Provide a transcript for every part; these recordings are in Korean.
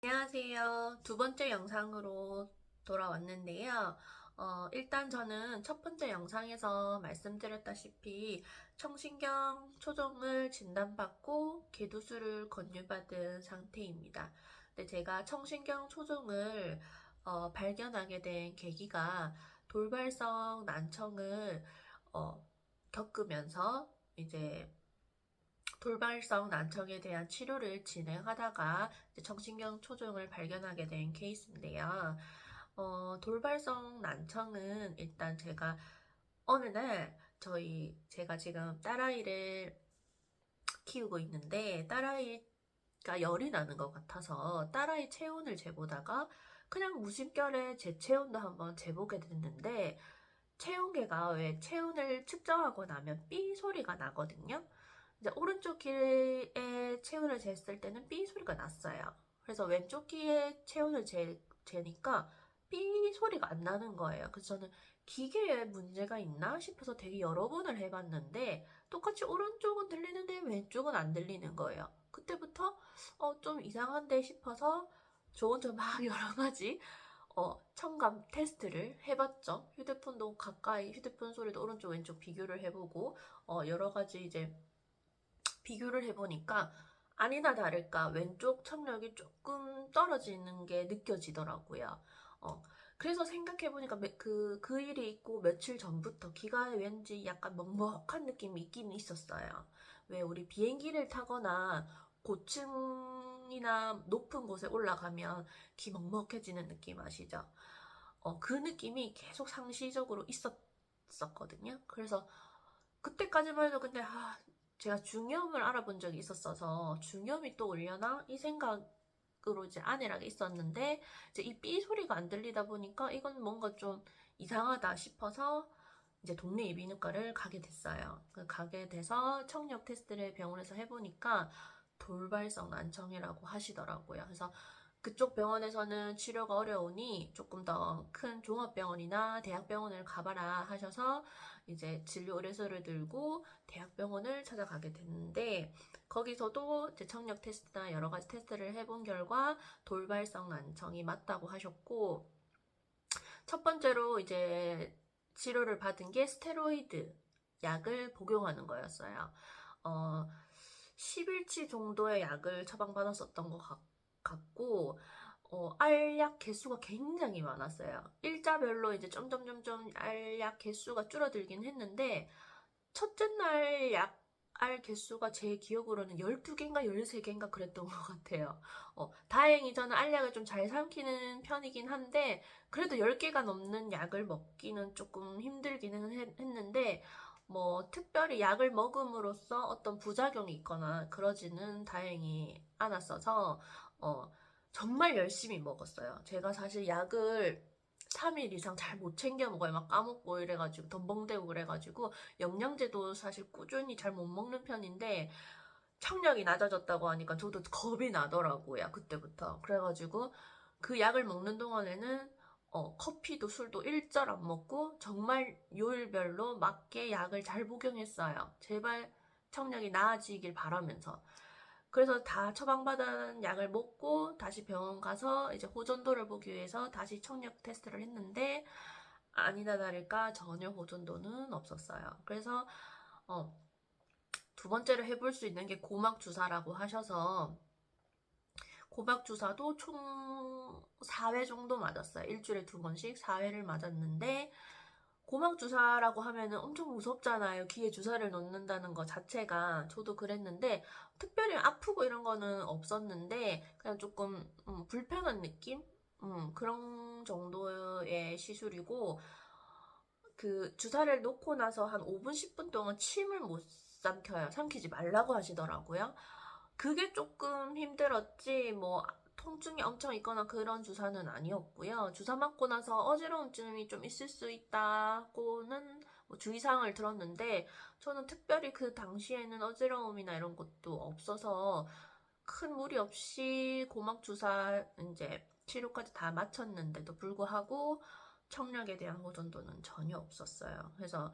안녕하세요. 두 번째 영상으로 돌아왔는데요. 일단 저는 첫 번째 영상에서 말씀드렸다시피 청신경 초정을 진단받고 개두술을 권유받은 상태입니다. 근데 제가 청신경 초정을 발견하게 된 계기가 돌발성 난청을 겪으면서 이제 돌발성 난청에 대한 치료를 진행하다가 청신경 초정을 발견하게 된 케이스인데요. 돌발성 난청은 일단 제가 어느 날 제가 지금 딸아이를 키우고 있는데 딸아이가 열이 나는 것 같아서 딸아이 체온을 재보다가 그냥 무심결에 제 체온도 한번 재보게 됐는데 체온계가 왜 체온을 측정하고 나면 삐 소리가 나거든요. 이제 오른쪽 귀에 체온을 쟀을 때는 삐 소리가 났어요. 그래서 왼쪽 귀에 체온을 재니까 삐 소리가 안 나는 거예요. 그래서 저는 기계에 문제가 있나 싶어서 되게 여러 번을 해봤는데 똑같이 오른쪽은 들리는데 왼쪽은 안 들리는 거예요. 그때부터 좀 이상한데 싶어서 저 혼자 막 여러 가지 청감 테스트를 해봤죠. 휴대폰도 가까이 휴대폰 소리도 오른쪽 왼쪽 비교를 해보고 여러 가지 이제 비교를 해보니까 아니나 다를까 왼쪽 청력이 조금 떨어지는 게 느껴지더라고요. 그래서 생각해보니까 그 일이 있고 며칠 전부터 귀가 왠지 약간 먹먹한 느낌이 있긴 있었어요. 왜 우리 비행기를 타거나 고층이나 높은 곳에 올라가면 귀 먹먹해지는 느낌 아시죠? 그 느낌이 계속 상시적으로 있었거든요. 그래서 그때까지만 해도 근데 제가 중염을 알아본 적이 있었어서 중염이 또 오려나? 이 생각으로 이제 안일하게 있었는데 이제 이 삐 소리가 안 들리다 보니까 이건 뭔가 좀 이상하다 싶어서 이제 동네 이비인후과를 가게 됐어요. 가게 돼서 청력 테스트를 병원에서 해보니까 돌발성 난청이라고 하시더라고요. 그래서 그쪽 병원에서는 치료가 어려우니 조금 더 큰 종합병원이나 대학병원을 가봐라 하셔서 이제 진료 의뢰서를 들고 대학병원을 찾아가게 됐는데 거기서도 제 청력 테스트나 여러 가지 테스트를 해본 결과 돌발성 난청이 맞다고 하셨고 첫 번째로 이제 치료를 받은 게 스테로이드 약을 복용하는 거였어요. 10일치 정도의 약을 처방받았었던 것 같고, 알약 개수가 굉장히 많았어요. 일자별로 이제 점점점점 알약 개수가 줄어들긴 했는데, 첫째 날 약 알 개수가 제 기억으로는 12개인가 13개인가 그랬던 것 같아요. 다행히 저는 알약을 좀 잘 삼키는 편이긴 한데, 그래도 10개가 넘는 약을 먹기는 조금 힘들기는 했는데, 뭐, 특별히 약을 먹음으로써 어떤 부작용이 있거나 그러지는 다행히 않았어서, 어, 정말 열심히 먹었어요. 제가 사실 약을 3일 이상 잘 못 챙겨 먹어요. 막 까먹고 이래가지고, 덤벙대고 그래가지고, 영양제도 사실 꾸준히 잘 못 먹는 편인데, 청력이 낮아졌다고 하니까 저도 겁이 나더라고요. 그때부터. 그래가지고, 그 약을 먹는 동안에는 커피도 술도 일절 안 먹고 정말 요일별로 맞게 약을 잘 복용했어요. 제발 청력이 나아지길 바라면서. 그래서 다 처방받은 약을 먹고 다시 병원 가서 이제 호전도를 보기 위해서 다시 청력 테스트를 했는데 아니나 다를까 전혀 호전도는 없었어요. 그래서 두 번째로 해볼 수 있는 게 고막 주사라고 하셔서 고막 주사도 총 4회 정도 맞았어요. 일주일에 2번씩 4회를 맞았는데 고막 주사라고 하면은 엄청 무섭잖아요. 귀에 주사를 넣는다는 거 자체가 저도 그랬는데 특별히 아프고 이런 거는 없었는데 그냥 조금 불편한 느낌? 그런 정도의 시술이고 그 주사를 놓고 나서 한 5분, 10분 동안 침을 못 삼켜요. 삼키지 말라고 하시더라고요. 그게 조금 힘들었지, 뭐, 통증이 엄청 있거나 그런 주사는 아니었고요. 주사 맞고 나서 어지러움증이 좀 있을 수 있다고는 뭐 주의사항을 들었는데, 저는 특별히 그 당시에는 어지러움이나 이런 것도 없어서 큰 무리 없이 고막 주사 이제 치료까지 다 마쳤는데도 불구하고 청력에 대한 호전도는 전혀 없었어요. 그래서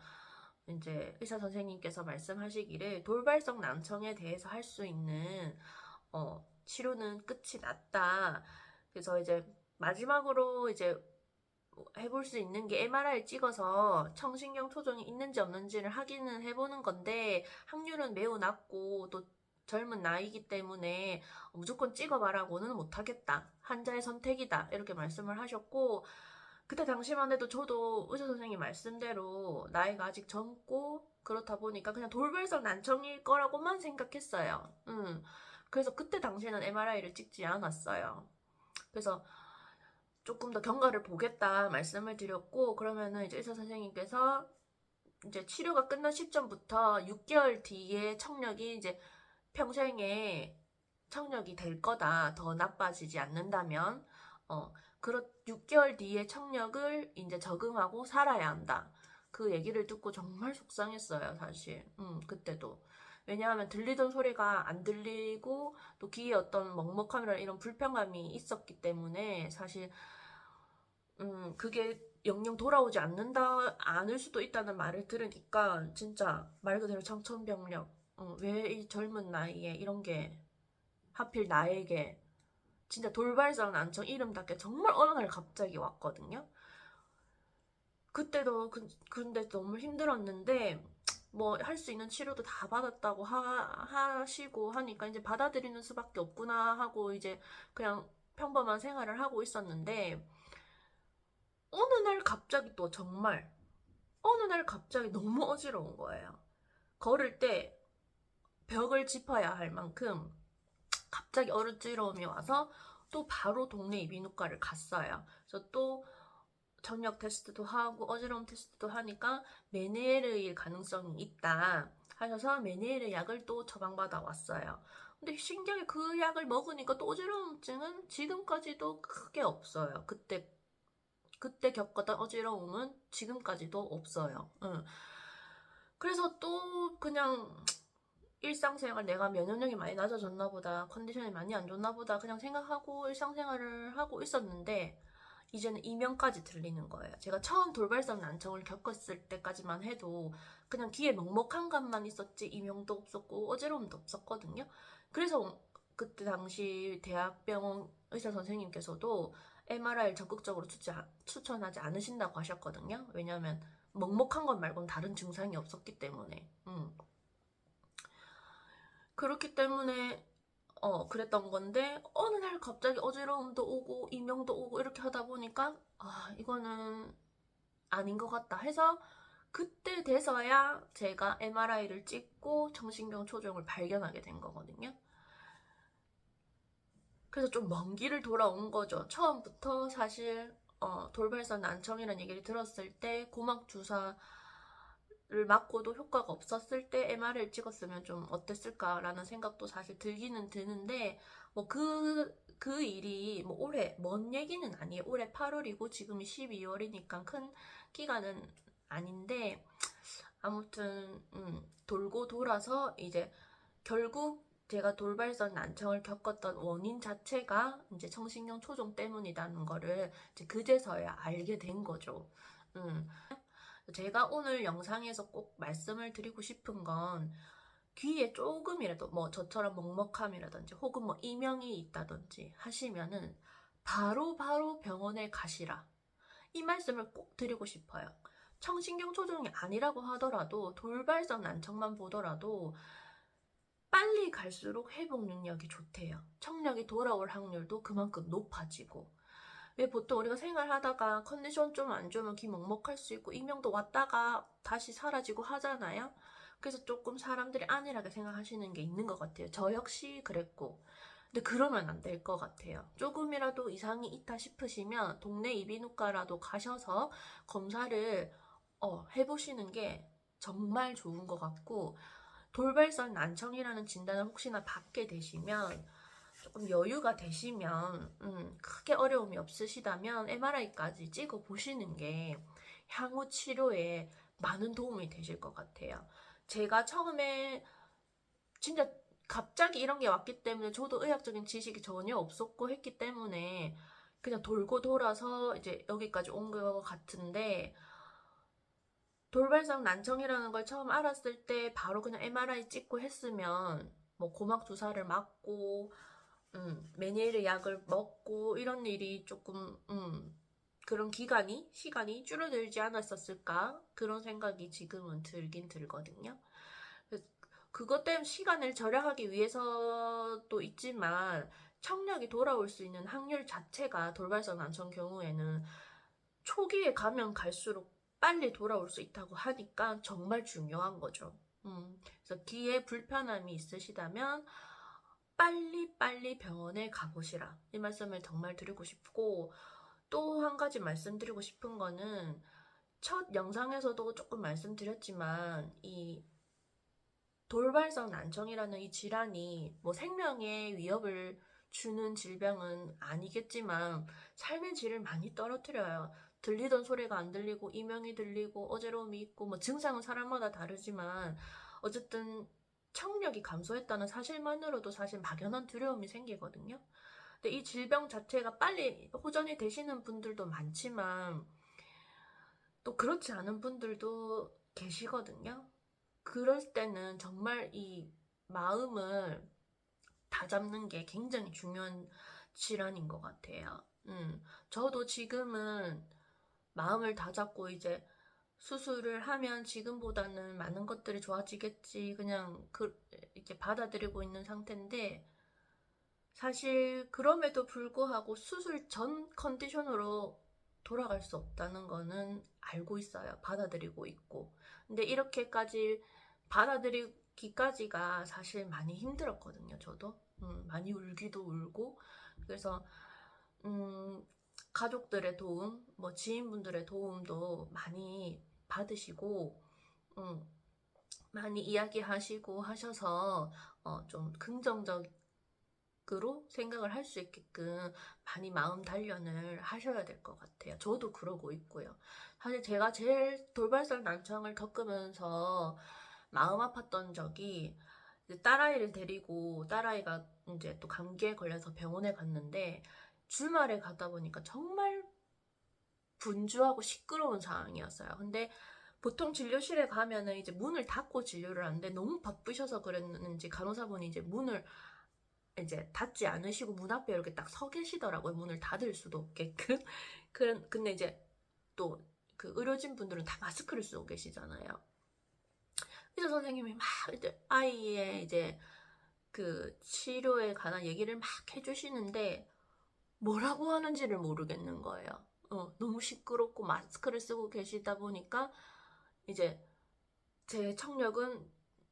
이제 의사 선생님께서 말씀하시기를 돌발성 난청에 대해서 할 수 있는 치료는 끝이 났다. 그래서 이제 마지막으로 이제 해볼 수 있는 게 MRI 찍어서 청신경 초정이 있는지 없는지를 확인은 해보는 건데 확률은 매우 낮고 또 젊은 나이이기 때문에 무조건 찍어봐라고는 못하겠다. 환자의 선택이다. 이렇게 말씀을 하셨고 그때 당시만 해도 저도 의사 선생님 말씀대로 나이가 아직 젊고 그렇다 보니까 그냥 돌발성 난청일 거라고만 생각했어요. 그래서 그때 당시에는 MRI를 찍지 않았어요. 그래서 조금 더 경과를 보겠다 말씀을 드렸고 그러면은 이제 의사 선생님께서 이제 치료가 끝난 시점부터 6개월 뒤에 청력이 이제 평생에 청력이 될 거다. 더 나빠지지 않는다면 6개월 뒤에 청력을 이제 적응하고 살아야 한다. 그 얘기를 듣고 정말 속상했어요, 사실. 그때도. 왜냐하면 들리던 소리가 안 들리고 또 귀에 어떤 먹먹함이나 이런 불편감이 있었기 때문에 사실 그게 영영 돌아오지 않을 수도 있다는 말을 들으니까 진짜 말 그대로 청천벽력. 왜 이 젊은 나이에 이런 게 하필 나에게 진짜 돌발성 난청 이름답게 정말 어느 날 갑자기 왔거든요. 그때도 근데 너무 힘들었는데 뭐 할 수 있는 치료도 다 받았다고 하시고 하니까 이제 받아들이는 수밖에 없구나 하고 이제 그냥 평범한 생활을 하고 있었는데 어느 날 갑자기 또 정말 어느 날 갑자기 너무 어지러운 거예요. 걸을 때 벽을 짚어야 할 만큼 갑자기 어지러움이 와서 또 바로 동네 이비인후과를 갔어요. 그래서 또 청력 테스트도 하고 어지러움 테스트도 하니까 메니에르일 가능성이 있다 하셔서 메니에르 약을 또 처방받아 왔어요. 근데 신기하게 그 약을 먹으니까 또 어지러움증은 지금까지도 크게 없어요. 그때 겪었던 어지러움은 지금까지도 없어요. 그래서 또 그냥 일상생활 내가 면역력이 많이 낮아졌나 보다, 컨디션이 많이 안 좋나 보다 그냥 생각하고 일상생활을 하고 있었는데 이제는 이명까지 들리는 거예요. 제가 처음 돌발성 난청을 겪었을 때까지만 해도 그냥 귀에 먹먹한 감만 있었지 이명도 없었고 어지러움도 없었거든요. 그래서 그때 당시 대학병원 의사 선생님께서도 MRI를 적극적으로 추천하지 않으신다고 하셨거든요. 왜냐하면 먹먹한 것 말고는 다른 증상이 없었기 때문에. 그렇기 때문에 그랬던 건데 어느 날 갑자기 어지러움도 오고 이명도 오고 이렇게 하다 보니까 이거는 아닌 것 같다 해서 그때 돼서야 제가 MRI를 찍고 청신경 초정을 발견하게 된 거거든요. 그래서 좀 먼 길을 돌아온 거죠. 처음부터 사실 돌발성 난청이라는 얘기를 들었을 때 고막 주사를 맞고도 효과가 없었을 때 MRI를 찍었으면 좀 어땠을까라는 생각도 사실 들기는 드는데 뭐 그 일이 뭐 올해 먼 얘기는 아니에요. 올해 8월이고 지금이 12월이니까 큰 기간은 아닌데 아무튼 돌고 돌아서 이제 결국 제가 돌발성 난청을 겪었던 원인 자체가 이제 청신경 초종 때문이라는 거를 이제 그제서야 알게 된 거죠. 제가 오늘 영상에서 꼭 말씀을 드리고 싶은 건 귀에 조금이라도 뭐 저처럼 먹먹함이라든지 혹은 뭐 이명이 있다든지 하시면은 바로 병원에 가시라. 이 말씀을 꼭 드리고 싶어요. 청신경 초종이 아니라고 하더라도 돌발성 난청만 보더라도 빨리 갈수록 회복 능력이 좋대요. 청력이 돌아올 확률도 그만큼 높아지고. 왜 보통 우리가 생활하다가 컨디션 좀 안 좋으면 귀 먹먹할 수 있고 이명도 왔다가 다시 사라지고 하잖아요. 그래서 조금 사람들이 안일하게 생각하시는 게 있는 것 같아요. 저 역시 그랬고. 근데 그러면 안 될 것 같아요. 조금이라도 이상이 있다 싶으시면 동네 이비인후과라도 가셔서 검사를 해보시는 게 정말 좋은 것 같고 돌발성 난청이라는 진단을 혹시나 받게 되시면 조금 여유가 되시면 크게 어려움이 없으시다면 MRI까지 찍어 보시는 게 향후 치료에 많은 도움이 되실 것 같아요. 제가 처음에 진짜 갑자기 이런 게 왔기 때문에 저도 의학적인 지식이 전혀 없었고 했기 때문에 그냥 돌고 돌아서 이제 여기까지 온 것 같은데 돌발성 난청이라는 걸 처음 알았을 때 바로 그냥 MRI 찍고 했으면 뭐 고막 주사를 맞고 매일 약을 먹고 이런 일이 조금 그런 시간이 줄어들지 않았었을까? 그런 생각이 지금은 들긴 들거든요. 그것 때문에 시간을 절약하기 위해서도 있지만 청력이 돌아올 수 있는 확률 자체가 돌발성 난청 경우에는 초기에 가면 갈수록 빨리 돌아올 수 있다고 하니까 정말 중요한 거죠. 그래서 귀에 불편함이 있으시다면 빨리빨리 병원에 가보시라. 이 말씀을 정말 드리고 싶고, 또 한 가지 말씀드리고 싶은 거는 첫 영상에서도 조금 말씀드렸지만 이 돌발성 난청이라는 이 질환이 뭐 생명에 위협을 주는 질병은 아니겠지만 삶의 질을 많이 떨어뜨려요. 들리던 소리가 안 들리고 이명이 들리고 어지러움이 있고 뭐 증상은 사람마다 다르지만 어쨌든 청력이 감소했다는 사실만으로도 사실 막연한 두려움이 생기거든요. 근데 이 질병 자체가 빨리 호전이 되시는 분들도 많지만 또 그렇지 않은 분들도 계시거든요. 그럴 때는 정말 이 마음을 다잡는 게 굉장히 중요한 질환인 것 같아요. 저도 지금은 마음을 다잡고 이제 수술을 하면 지금보다는 많은 것들이 좋아지겠지 그냥 이제 받아들이고 있는 상태인데 사실 그럼에도 불구하고 수술 전 컨디션으로 돌아갈 수 없다는 거는 알고 있어요. 받아들이고 있고. 근데 이렇게까지 받아들이기까지가 사실 많이 힘들었거든요. 저도. 많이 울기도 울고. 그래서 가족들의 도움, 뭐 지인분들의 도움도 많이 받으시고 많이 이야기하시고 하셔서 좀 긍정적으로 생각을 할 수 있게끔 많이 마음 단련을 하셔야 될 것 같아요. 저도 그러고 있고요. 사실 제가 제일 돌발성 난청을 겪으면서 마음 아팠던 적이 딸아이를 데리고 딸아이가 이제 또 감기에 걸려서 병원에 갔는데 주말에 가다 보니까 정말 분주하고 시끄러운 상황이었어요. 근데 보통 진료실에 가면은 이제 문을 닫고 진료를 하는데 너무 바쁘셔서 그랬는지 간호사분이 이제 문을 이제 닫지 않으시고 문 앞에 이렇게 딱 서 계시더라고요. 문을 닫을 수도 없게끔. 근데 이제 또 그 의료진 분들은 다 마스크를 쓰고 계시잖아요. 의사 선생님이 막 이제 아이의 이제 그 치료에 관한 얘기를 막 해주시는데 뭐라고 하는지를 모르겠는 거예요. 너무 시끄럽고 마스크를 쓰고 계시다 보니까 이제 제 청력은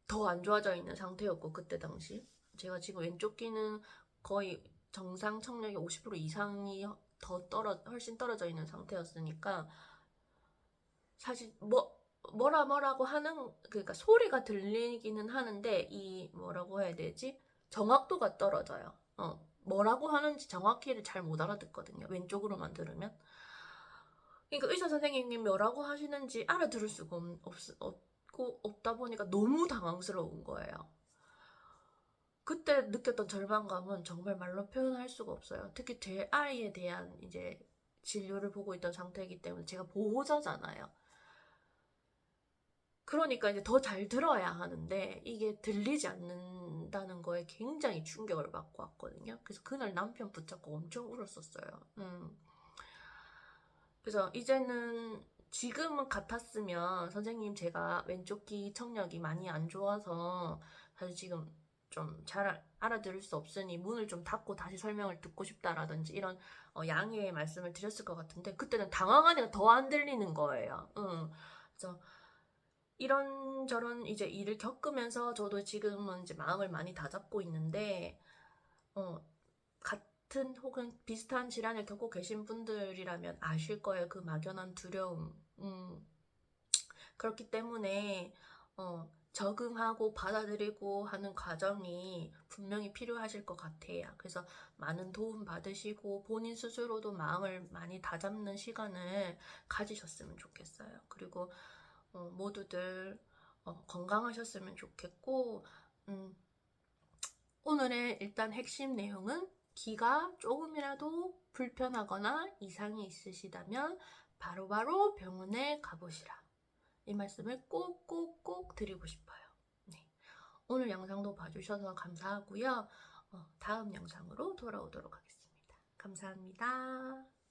더 안 좋아져 있는 상태였고 그때 당시 제가 지금 왼쪽 귀는 거의 정상 청력이 50% 이상이 훨씬 떨어져 있는 상태였으니까 사실 뭐라고 하는 그러니까 소리가 들리기는 하는데 이 뭐라고 해야 되지? 정확도가 떨어져요. 뭐라고 하는지 정확히를 잘 못 알아듣거든요. 왼쪽으로만 들으면. 그러니까 의사 선생님이 뭐라고 하시는지 알아들을 수가 없다 보니까 너무 당황스러운 거예요. 그때 느꼈던 절망감은 정말 말로 표현할 수가 없어요. 특히 제 아이에 대한 이제 진료를 보고 있던 상태이기 때문에 제가 보호자잖아요. 그러니까 이제 더 잘 들어야 하는데 이게 들리지 않는다는 거에 굉장히 충격을 받고 왔거든요. 그래서 그날 남편 붙잡고 엄청 울었었어요. 그래서 이제는 지금은 같았으면 선생님 제가 왼쪽 귀 청력이 많이 안 좋아서 사실 지금 좀 잘 알아들을 수 없으니 문을 좀 닫고 다시 설명을 듣고 싶다라든지 이런 양해의 말씀을 드렸을 것 같은데 그때는 당황하니까 더 안 들리는 거예요. 그래서 이런저런 이제 일을 겪으면서 저도 지금은 이제 마음을 많이 다잡고 있는데 같은 혹은 비슷한 질환을 겪고 계신 분들이라면 아실 거예요. 그 막연한 두려움. 그렇기 때문에 적응하고 받아들이고 하는 과정이 분명히 필요하실 것 같아요. 그래서 많은 도움 받으시고 본인 스스로도 마음을 많이 다잡는 시간을 가지셨으면 좋겠어요. 그리고 모두들 건강하셨으면 좋겠고 오늘의 일단 핵심 내용은 귀가 조금이라도 불편하거나 이상이 있으시다면 바로바로 병원에 가보시라. 이 말씀을 꼭꼭꼭 드리고 싶어요. 네. 오늘 영상도 봐주셔서 감사하고요. 다음 영상으로 돌아오도록 하겠습니다. 감사합니다.